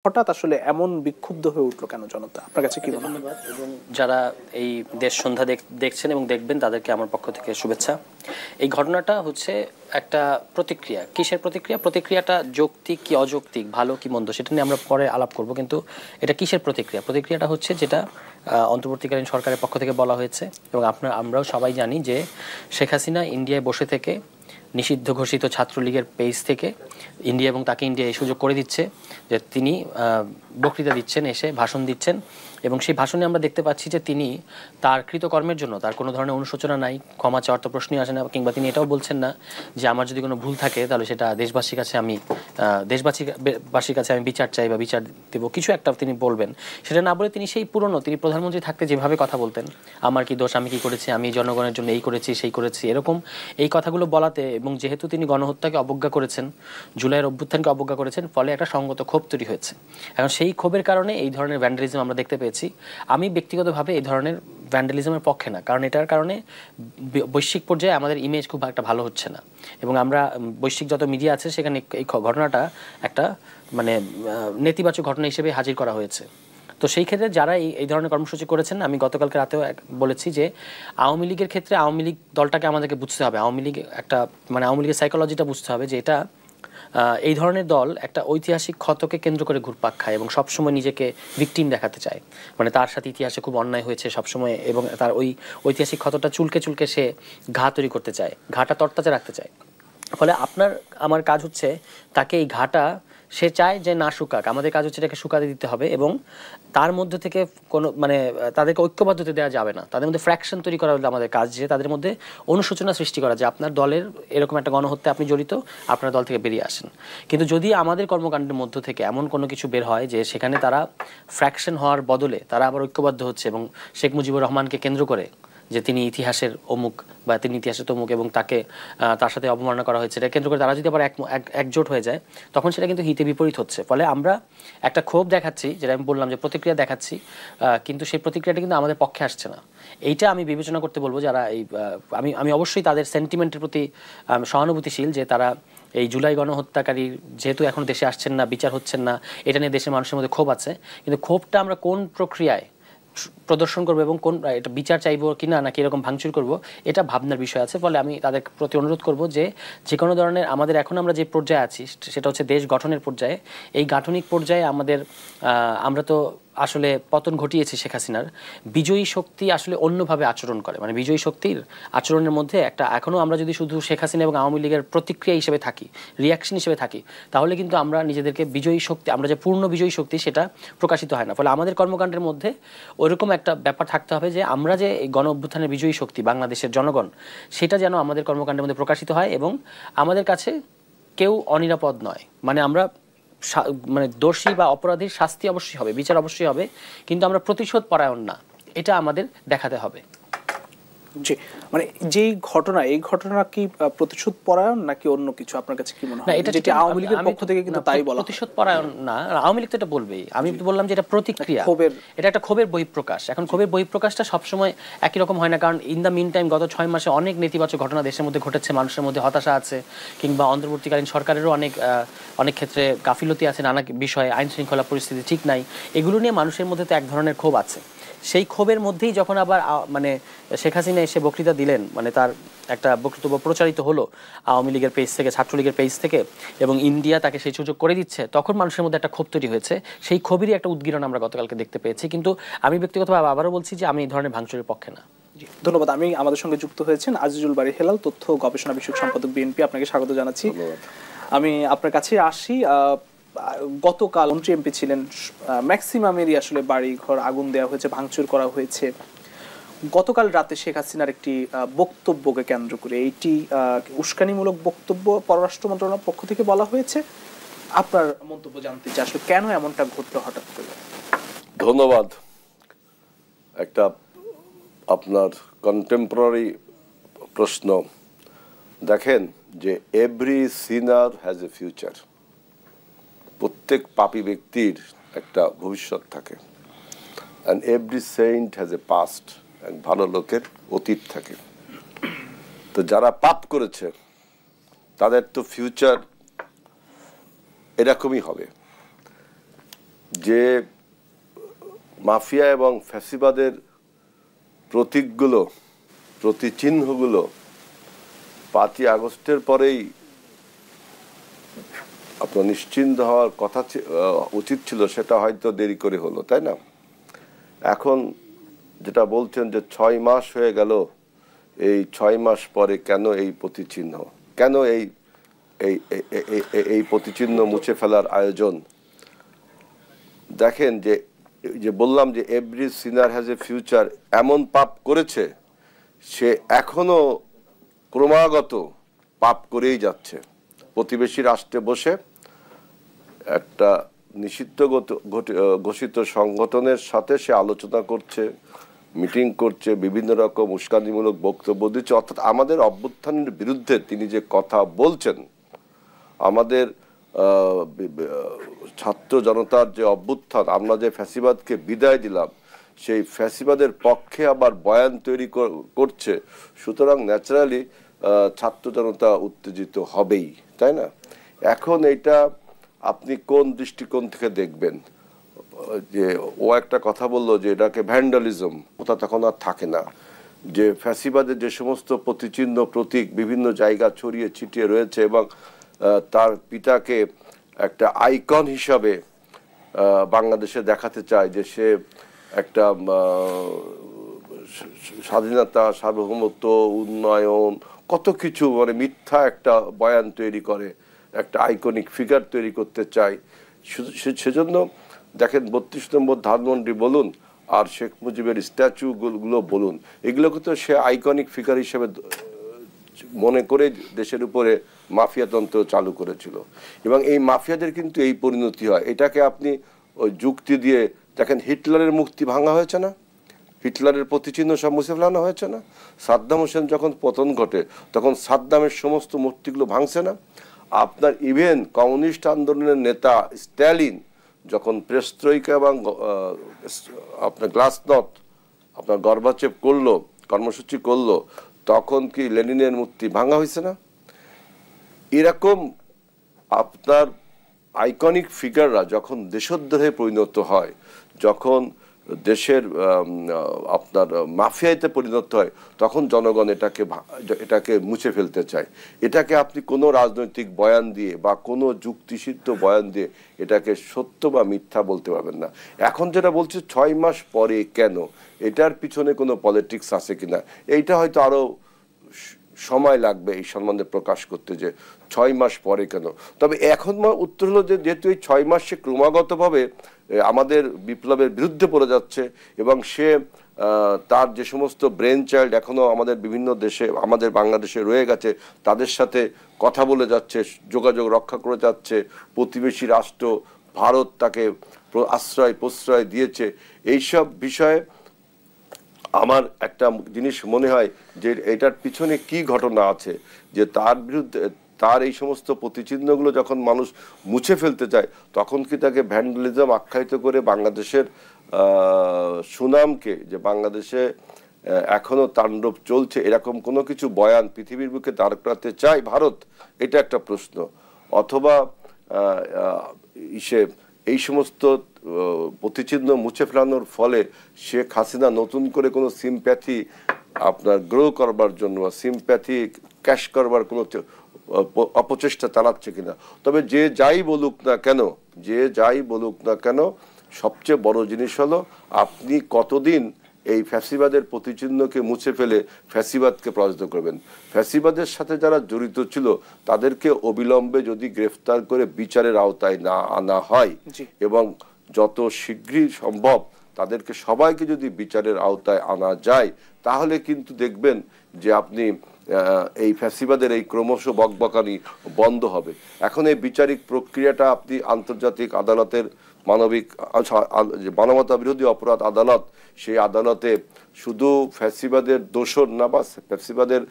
হঠাৎ আসলে এমন বিক্ষুব্ধ হয়ে উঠলো কেন জনতা, আপনার কাছে কি মনে হয়? এবং যারা এই দেশ সন্ধ্যা দেখছেন এবং দেখবেন তাদেরকে আমার পক্ষ থেকে শুভেচ্ছা। এই ঘটনাটা হচ্ছে একটা প্রতিক্রিয়া। কিসের প্রতিক্রিয়া? প্রতিক্রিয়াটা যৌক্তিক কি অযৌক্তিক, ভালো কি মন্দ, সেটা নিয়ে আমরা পরে আলাপ করব। কিন্তু এটা কিসের প্রতিক্রিয়া? প্রতিক্রিয়াটা হচ্ছে যেটা অন্তর্বর্তীকালীন সরকারের পক্ষ থেকে বলা হয়েছে, এবং আমরাও সবাই জানি যে শেখ হাসিনা ইন্ডিয়ায় বসে থেকে নিষিদ্ধ ঘোষিত ছাত্রলীগের পেজ থেকে ইন্ডিয়া এবং তাকে ইন্ডিয়া এই সুযোগ করে দিচ্ছে যে তিনি বক্তৃতা দিচ্ছেন, এসে ভাষণ দিচ্ছেন, এবং সেই ভাষণে আমরা দেখতে পাচ্ছি যে তিনি তার কৃতকর্মের জন্য তার কোনো ধরনের অনুশোচনা নাই, ক্ষমা চাওয়ার তো প্রশ্নই আসে না, কিংবা তিনি এটাও বলছেন না যে আমার যদি কোনো ভুল থাকে তাহলে সেটা দেশবাসীর কাছে আমি বিচার চাই বা বিচার দেব, কিছু একটা তিনি বলবেন। সেটা না বলে তিনি সেই পুরনো, তিনি প্রধানমন্ত্রী থাকতে যেভাবে কথা বলতেন, আমার কি দোষ, আমি কি করেছি, আমি জনগণের জন্য এই করেছি সেই করেছি, এরকম এই কথাগুলো বলাতে, এবং যেহেতু তিনি গণহত্যাকে অবজ্ঞা করেছেন, জুলাইয়ের অভ্যুত্থানকে অবজ্ঞা করেছেন, ফলে একটা সঙ্গত ক্ষোভ তৈরি হয়েছে। এখন সেই ক্ষোভের কারণে এই ধরনের ভ্যান্ডালিজম আমরা দেখতে পেয়েছি। আমি ব্যক্তিগতভাবে এই ধরনের ভ্যান্ডালিজমের পক্ষে না, কারণ এটার কারণে বৈশ্বিক পর্যায়ে আমাদের ইমেজ খুব একটা ভালো হচ্ছে না, এবং আমরা বৈশ্বিক যত মিডিয়া আছে সেখানে এই ঘটনাটা একটা মানে নেতিবাচক ঘটনা হিসেবে হাজির করা হয়েছে। তো সেই ক্ষেত্রে যারা এই ধরনের কর্মসূচি করেছেন, আমি গতকালকে রাতেও বলেছি যে আওয়ামী লীগের ক্ষেত্রে আওয়ামী লীগ দলটাকে আমাদেরকে বুঝতে হবে, আওয়ামী লীগ একটা আওয়ামী লীগের সাইকোলজিটা বুঝতে হবে, যে এটা এই ধরনের দল একটা ঐতিহাসিক ক্ষতকে কেন্দ্র করে ঘুরপাক খায় এবং সবসময় নিজেকে ভিকটিম দেখাতে চায়। মানে তার সাথে ইতিহাসে খুব অন্যায় হয়েছে সবসময়, এবং তার ওই ঐতিহাসিক ক্ষতটা চুলকে চুলকে সে ঘা তৈরি করতে চায়, ঘাটা তরতাজা রাখতে চায়। ফলে আমার কাজ হচ্ছে তাকে এই ঘাটা, সে চায় যে না শুকাক, আমাদের কাজ হচ্ছে এটাকে শুকাতে দিতে হবে, এবং তার মধ্যে থেকে কোনো তাদেরকে ঐক্যবদ্ধতা দেওয়া যাবে না, তাদের মধ্যে ফ্র্যাকশন তৈরি করা হলে আমাদের কাজ, যে তাদের মধ্যে অনুশোচনা সৃষ্টি করা, যে আপনার দলের এরকম একটা গণহত্যা আপনি জড়িত, আপনার দল থেকে বেরিয়ে আসেন। কিন্তু যদি আমাদের কর্মকাণ্ডের মধ্য থেকে এমন কোনো কিছু বের হয় যে সেখানে তারা ফ্র্যাকশন হওয়ার বদলে তারা আবার ঐক্যবদ্ধ হচ্ছে, এবং শেখ মুজিবুর রহমানকে কেন্দ্র করে যে তিনি ইতিহাসের অমুক বা তিনি ইতিহাসের তমুক, এবং তার সাথে অবমাননা করা হয়েছে, এটা কেন্দ্র করে তারা যদি আবার একজোট হয়ে যায়, তখন সেটা কিন্তু হিতে বিপরীত হচ্ছে। ফলে আমরা একটা ক্ষোভ দেখাচ্ছি, যেটা আমি বললাম যে প্রতিক্রিয়া দেখাচ্ছি, কিন্তু সেই প্রতিক্রিয়াটা কিন্তু আমাদের পক্ষে আসছে না। এইটা আমি বিবেচনা করতে বলবো যারা আমি অবশ্যই তাদের সেন্টিমেন্টের প্রতি সহানুভূতিশীল, যে তারা এই জুলাই গণহত্যাকারী যেহেতু এখন দেশে আসছেন না, বিচার হচ্ছেন না, এটা নিয়ে দেশের মানুষের মধ্যে ক্ষোভ আছে, কিন্তু ক্ষোভটা আমরা কোন প্রক্রিয়ায় প্রদর্শন করবো এবং কোন এটা বিচার চাইবো কিনা নাকি এরকম ভাঙচুর করব, এটা ভাবনার বিষয় আছে। ফলে আমি তাদের প্রতি অনুরোধ করব যে কোনো ধরনের আমাদের এখন আমরা যে পর্যায়ে আছি সেটা হচ্ছে দেশ গঠনের পর্যায়ে। এই গাঠনিক পর্যায়ে আমরা তো আসলে পতন ঘটিয়েছি শেখ হাসিনার। বিজয়ী শক্তি আসলে অন্যভাবে আচরণ করে, মানে বিজয়ী শক্তির আচরণের মধ্যে একটা, এখনও আমরা যদি শুধু শেখ হাসিনা এবং আওয়ামী লীগের প্রতিক্রিয়া হিসেবে থাকি, রিয়াকশন হিসেবে থাকি, তাহলে কিন্তু আমরা নিজেদেরকে বিজয়ী শক্তি, আমরা যে পূর্ণ বিজয়ী শক্তি সেটা প্রকাশিত হয় না। ফলে আমাদের কর্মকাণ্ডের মধ্যে ওইরকম একটা ব্যাপার থাকতে হবে যে আমরা যে এই গণ অভ্যুত্থানের বিজয়ী শক্তি বাংলাদেশের জনগণ, সেটা যেন আমাদের কর্মকাণ্ডের মধ্যে প্রকাশিত হয়, এবং আমাদের কাছে কেউ অনিরাপদ নয়। মানে আমরা দোষী বা অপরাধীর শাস্তি অবশ্যই হবে, বিচার অবশ্যই হবে, কিন্তু আমরা প্রতিশোধ পরায়ণ না, এটা আমাদের দেখাতে হবে। জি, মানে যেই ঘটনা, এই ঘটনা কি প্রতিশোধ পরায়ণ নাকি অন্য কিছু, আপনার কাছে কি মনে হয়? এটা যেটা আওয়ামী লীগের পক্ষ থেকে কিন্তু তাই বলা, প্রতিশোধ পরায়ণ না, আওয়ামী লীগ তো এটা বলবেই। আমি তো বললাম যে এটা প্রতিক্রিয়া, এটা একটা ক্ষোভের বহিঃপ্রকাশ। এখন ক্ষোভের বহিঃপ্রকাশটা সবসময় একই রকম হয় না, কারণ ইন দ্য মিন টাইম গত 6 মাসে অনেক নেতিবাচক ঘটনা দেশের মধ্যে ঘটেছে, মানুষের মধ্যে হতাশা আছে, কিংবা অন্তর্বর্তীকালীন সরকারেরও অনেক ক্ষেত্রে গাফিলতি আছে, নানা বিষয়ে আইন শৃঙ্খলা পরিস্থিতি ঠিক নাই, এগুলো নিয়ে মানুষের মধ্যে তো এক ধরনের ক্ষোভ আছে। সেই ক্ষোভের মধ্যেই যখন আবার শেখ হাসিনা এসে বক্তৃতা দিলেন, তার একটা বক্তব্য প্রচারিত হলো আওয়ামী লীগের পেজ থেকে, ছাত্রলীগের পেজ থেকে, এবং ইন্ডিয়া তাকে সেই সুযোগ করে দিচ্ছে, তখন মানুষের মধ্যে একটা ক্ষোভ তৈরি হয়েছে। সেই ক্ষোভেরই একটা উদ্গীরণ আমরা গতকালকে দেখতে পেয়েছি। কিন্তু আমি ব্যক্তিগতভাবে আবারও বলছি যে আমি এই ধরনের ভাঙচুরের পক্ষে না। ধন্যবাদ। আমাদের সঙ্গে যুক্ত হয়েছেন আজিজুল বারী হেলাল, তথ্য গবেষণা বিষয়ক সম্পাদক, বিএনপি। আপনাকে স্বাগত জানাচ্ছি। আমি আপনার কাছে আসি। গতকাল মন্ত্রী এমপি ছিলেন, ম্যাক্সিমামেরই আসলে বাড়ি ঘর আগুন দেওয়া হয়েছে, ভাঙচুর করা হয়েছে। গতকাল রাতে শেখ হাসিনার একটি বক্তব্যকে কেন্দ্র করে, এইটি উস্কানিমূলক বক্তব্য পররাষ্ট্র মন্ত্রণালয়ের পক্ষ থেকে বলা হয়েছে। আপনার মন্তব্য জানতে চাই, আসলে কেন এমনটা ঘটলো হঠাৎ করে? ধন্যবাদ। একটা আপনার কন্টেম্পোরারি প্রশ্ন। দেখেন যে every sinner has a future, প্রত্যেক পাপী ব্যক্তির একটা ভবিষ্যৎ থাকে, and every saint has a past, ভালো লোকের অতীত থাকে। তো যারা পাপ করেছে তাদের তো ফিউচার এরকমই হবে। যে মাফিয়া এবং ফ্যাসিবাদের প্রতীকগুলো, প্রতিচিহ্নগুলো 5ই আগস্টের পরেই আপনার নিশ্চিন্ত হওয়ার কথা উচিত ছিল, সেটা হয়তো দেরি করে হলো, তাই না? এখন যেটা বলছেন যে 6 মাস হয়ে গেল, এই 6 মাস পরে কেন এই প্রতিচিহ্ন, কেন এই এই প্রতিচিহ্ন মুছে ফেলার আয়োজন? দেখেন যে বললাম যে every sinner has a future, এমন পাপ করেছে সে এখনো ক্রমাগত পাপ করেই যাচ্ছে। প্রতিবেশী রাষ্ট্রে বসে একটা নিষিদ্ধ ঘোষিত সংগঠনের সাথে সে আলোচনা করছে, মিটিং করছে, বিভিন্ন রকম উস্কানিমূলক বক্তব্য দিচ্ছে। অর্থাৎ আমাদের অভ্যুত্থানের বিরুদ্ধে তিনি যে কথা বলছেন, আমাদের ছাত্র জনতার যে অভ্যুত্থান, আমরা যে ফ্যাসিবাদকে বিদায় দিলাম, সেই ফ্যাসিবাদের পক্ষে আবার বয়ান তৈরি করছে। সুতরাং ন্যাচারালি ছাত্র জনতা উত্তেজিত হবেই, তাই না? এখন এটা আপনি কোন দৃষ্টিকোণ থেকে দেখবেন? যে ও একটা কথা বললো যে এটাকে ভ্যান্ডালিজম, ওটা তখন আর থাকে না। যে ফ্যাসিবাদের যে সমস্ত প্রতিচিহ্ন প্রতীক বিভিন্ন জায়গা ছড়িয়ে ছিটিয়ে রয়েছে এবং তার পিতাকে একটা আইকন হিসাবে বাংলাদেশে দেখাতে চায়, যে সে একটা স্বাধীনতা, সার্বভৌমত্ব, উন্নয়ন, কত কিছু মানে মিথ্যা একটা বয়ান তৈরি করে, একটা আইকনিক ফিগার তৈরি করতে চায়। সেজন্য দেখেন 32 নম্বর ধানমন্ডি বলুন আর শেখ মুজিবের স্ট্যাচুগুলো বলুন, এগুলোকে তো সে আইকনিক ফিগার হিসেবে মনে করে দেশের উপরে মাফিয়াতন্ত্র চালু করেছিল। এবং এই মাফিয়াদের কিন্তু এই পরিণতি হয়। এটাকে আপনি ওই যুক্তি দিয়ে দেখেন, হিটলারের মুক্তি ভাঙা হয়েছে না, হিটলারের প্রতিচিহ্ন সব মুছে ফেলানো হয়েছে না। সাদ্দাম হোসেন যখন পতন ঘটে তখন সাদ্দামের সমস্ত মূর্তিগুলো ভাঙছে না। আপনার ইভেন কমিউনিস্ট আন্দোলনের নেতা স্ট্যালিন যখন পেরেস্ট্রয়িকা এবং আপনার গ্লাসনস্ট আপনার গর্বাচেপ করলো, কর্মসূচি করলো, তখন কি লেনিনের মূর্তি ভাঙা হয়েছে না? এরকম আপনার আইকনিক ফিগাররা যখন দেশদ্রোহে পরিণত হয়, যখন দেশের আপনার মাফিয়াতে পরিণত হয়, তখন জনগণ এটাকে মুছে ফেলতে চায়। এটাকে আপনি কোনো রাজনৈতিক বয়ান দিয়ে বা কোনো যুক্তিসিদ্ধ বয়ান দিয়ে এটাকে সত্য বা মিথ্যা বলতে পারবেন না। এখন যেটা বলছে 6 মাস পরে কেন, এটার পিছনে কোনো পলিটিক্স আছে কিনা, এইটা হয়তো আরো সময় লাগবে এই সম্বন্ধে প্রকাশ করতে, যে 6 মাস পরে কেন। তবে এখন উত্তর হলো যে যেহেতু এই 6 মাস সে ক্রমাগতভাবে আমাদের বিপ্লবের বিরুদ্ধে পড়ে যাচ্ছে এবং সে তার যে সমস্ত ব্রেন চাইল্ড এখনো আমাদের বিভিন্ন দেশে, আমাদের বাংলাদেশে রয়ে গেছে, তাদের সাথে কথা বলে যাচ্ছে, যোগাযোগ রক্ষা করে যাচ্ছে। প্রতিবেশী রাষ্ট্র ভারত তাকে আশ্রয় প্রশ্রয় দিয়েছে। এইসব বিষয়ে আমার একটা জিনিস মনে হয় যে এটার পিছনে কি ঘটনা আছে, যে তার বিরুদ্ধে তার এই সমস্ত প্রতিচিহ্নগুলো যখন মানুষ মুছে ফেলতে চায়, তখন কি তাকে ভ্যান্ডালিজম আখ্যায়িত করে বাংলাদেশের সুনামকে, যে বাংলাদেশে এখনো তাণ্ডব চলছে, এরকম কোনো কিছু বয়ান পৃথিবীর বুকে দাঁড় করাতে চায় ভারত? এটা একটা প্রশ্ন। অথবা এই সমস্ত প্রতিচিহ্ন মুছে ফেলানোর ফলে শেখ হাসিনা নতুন করে কোনো সিম্প্যাথি আপনার গ্রো করবার জন্য, সিম্প্যাথি ক্যাশ করবার কোনো অপচেষ্টা চালাচ্ছে কিনা। তবে যে যাই বলুক না কেন, সবচেয়ে বড় জিনিস হলো আপনি কতদিন এই ফ্যাসিবাদের প্রতিচিহ্নকে মুছে ফেলে ফ্যাসিবাদকে পরাজিত করবেন। ফ্যাসিবাদের সাথে যারা জড়িত ছিল তাদেরকে অবিলম্বে যদি গ্রেফতার করে বিচারের আওতায় না আনা হয় এবং যত শীঘ্রই সম্ভব তাদেরকে সবাইকে যদি বিচারের আওতায় আনা যায়, তাহলে কিন্তু দেখবেন যে আপনি এই ফ্যাসিবাদের এই ক্রমশ বকবকানি বন্ধ হবে। এখন এই বিচারিক প্রক্রিয়াটা আপনি আন্তর্জাতিক আদালতের মানবতা বিরোধী অপরাধ আদালত, সেই আদালতে শুধু ফ্যাসিবাদের দোষর না বা ফ্যাসিবাদের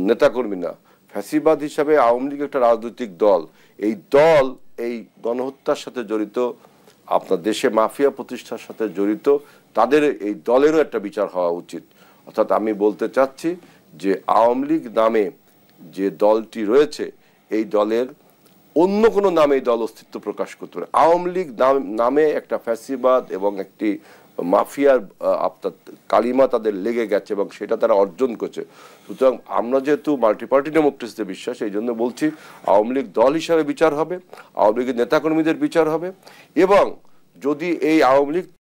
নেতাকর্মী না, ফ্যাসিবাদ হিসাবে আওয়ামী লীগ একটা রাজনৈতিক দল, এই দল এই গণহত্যার সাথে জড়িত, আপনার দেশে মাফিয়া প্রতিষ্ঠার সাথে জড়িত, তাদের এই দলেরও একটা বিচার হওয়া উচিত। অর্থাৎ আমি বলতে চাচ্ছি যে আওয়ামী লীগ নামে যে দলটি রয়েছে, এই দলের অন্য কোনো নামে এই দল অস্তিত্ব প্রকাশ করতে পারে। আওয়ামী লীগ নামে একটা ফ্যাসিবাদ এবং একটি মাফিয়ার আপনার কালিমা তাদের লেগে গেছে এবং সেটা তারা অর্জন করছে। সুতরাং আমরা যেহেতু মাল্টিপার্টি ডেমোক্রেসিতে বিশ্বাস, এই জন্য বলছি আওয়ামী লীগ দল হিসাবে বিচার হবে, আওয়ামী লীগের নেতাকর্মীদের বিচার হবে, এবং যদি এই আওয়ামী লীগ